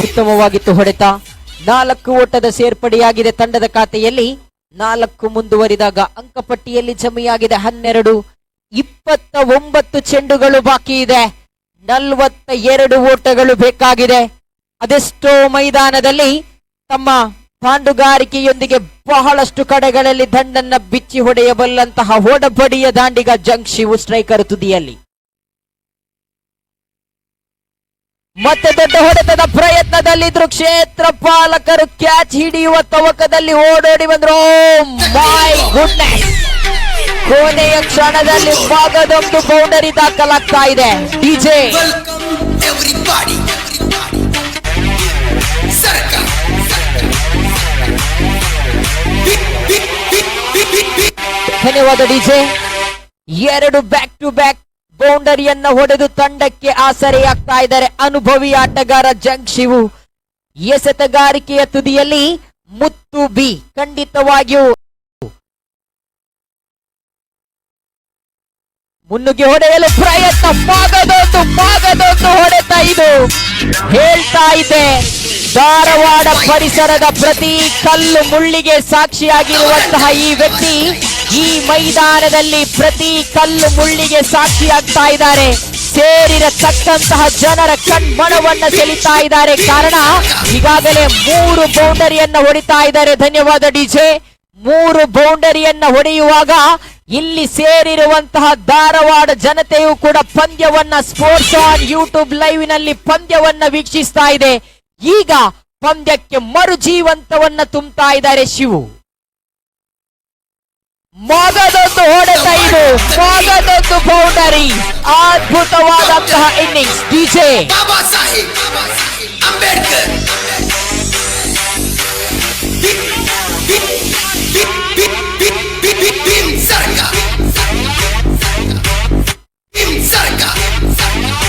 ಉತ್ತಮವಾಗಿತ್ತು ಹೊಡೆತ. 4 ಓಟದ ಸೇರ್ಪಡೆಯಾಗಿದೆ ತಂಡದ ಖಾತೆಯಲ್ಲಿ. 4 ಮುಂದುವರಿದಾಗ ಅಂಕಪಟ್ಟಿಯಲ್ಲಿ ಜಮೆಯಾಗಿದೆ 12. 29 ಚೆಂಡುಗಳು ಬಾಕಿ ಇದೆ. 42 ಓಟಗಳು ಬೇಕಾಗಿದೆ. ಅದೆಷ್ಟೋ ಮೈದಾನದಲ್ಲಿ ತಮ್ಮ ಪಾಂಡುಗಾರಿಕೆಯೊಂದಿಗೆ ಬಹಳಷ್ಟು ಕಡೆಗಳಲ್ಲಿ ದಂಡನ್ನ ಬಿಚ್ಚಿ ಹೊಡೆಯಬಲ್ಲಂತಹ ಹೊಡಬಡಿಯ ದಾಂಡಿಗ ಜಂಗ್ ಶಿವು ಸ್ಟ್ರೈಕರ್ ತುದಿಯಲ್ಲಿ. ಮತ್ತೆ ದೊಡ್ಡ ಹೊಡೆತದ ಪ್ರಯತ್ನದಲ್ಲಿದ್ರು ಕ್ಷೇತ್ರ ಪಾಲಕರು. ಕ್ಯಾಚ್ ಹಿಡಿಯುವ ತವಕದಲ್ಲಿ ಓಡೋಡಿ ಬಂದ್ರು. ಮೈ ಗುಡ್ನೆಸ್, ಕೊನೆಯ ಕ್ಷಣದಲ್ಲಿ ಭಾಗದೊಂದು ಬೌಂಡರಿ ದಾಖಲಾಗ್ತಾ ಇದೆ. ಡಿಜೆ ಧನ್ಯವಾದ ಡಿಜೆ. 2 ಬ್ಯಾಕ್ ಟು ಬ್ಯಾಕ್ ಬೌಂಡರಿಯನ್ನ ಹೊಡೆದು ತಂಡಕ್ಕೆ ಆಸರೆಯಾಗ್ತಾ ಇದ್ದಾರೆ ಅನುಭವಿ ಆಟಗಾರ ಜಂಗ್ ಶಿವು. ಎಸೆತಗಾರಿಕೆಯ ತುದಿಯಲ್ಲಿ ಮುತ್ತು ಬಿ. ಖಂಡಿತವಾಗಿಯೂ ಮುನ್ನುಗ್ಗಿ ಹೊಡೆಯಲು ಪ್ರಯತ್ನ. ಮಾಗದೊಂದು ಹೊಡೆತ. ಇದು ಹೇಳ್ತಾ ಇದೆ, ಧಾರವಾಡ ಪರಿಸರದ ಪ್ರತಿ ಕಲ್ಲು ಮುಳ್ಳಿಗೆ ಸಾಕ್ಷಿಯಾಗಿರುವಂತಹ ಈ ವ್ಯಕ್ತಿ ಈ ಮೈದಾನದಲ್ಲಿ ಪ್ರತಿ ಕಲ್ಲು ಮುಳ್ಳಿಗೆ ಸಾಕ್ಷಿಯಾಗ್ತಾ ಇದ್ದಾರೆ. ಸೇರಿರತಕ್ಕಂತಹ ಜನರ ಕಣ್ಮಣವನ್ನ ಸೆಳಿತಾ ಇದ್ದಾರೆ. ಕಾರಣ ಈಗಾಗಲೇ 3 ಬೌಂಡರಿಯನ್ನ ಹೊಡಿತಾ ಇದ್ದಾರೆ. ಧನ್ಯವಾದ ಡಿಜೆ. 3 ಬೌಂಡರಿಯನ್ನ ಹೊಡೆಯುವಾಗ ಇಲ್ಲಿ ಸೇರಿರುವಂತಹ ಧಾರವಾಡ ಜನತೆಯು ಕೂಡ ಪಂದ್ಯವನ್ನ ಸ್ಪೋರ್ಟ್ಸ್ ಆನ್ ಯೂಟ್ಯೂಬ್ ಲೈವ್ ನಲ್ಲಿ ಪಂದ್ಯವನ್ನ ವೀಕ್ಷಿಸ್ತಾ ಇದೆ. ಈಗ ಪಂದ್ಯಕ್ಕೆ ಮರುಜೀವಂತವನ್ನ ತುಂಬುತ್ತಾ ಇದ್ದಾರೆ ಶಿವು. ಮಗದೊಂದು ಹೊಡೆತ. ಇದು ಮಗದೊಂದು ಬೌಂಡರಿ. ಅದ್ಭುತವಾದಂತಹ ಇನ್ನಿಂಗ್ಸ್ ಡಿಜೆ.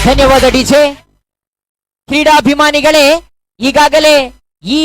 ಧನ್ಯವಾದ ಡಿಜೆ. ಕ್ರೀಡಾಭಿಮಾನಿಗಳೇ, ಈಗಾಗಲೇ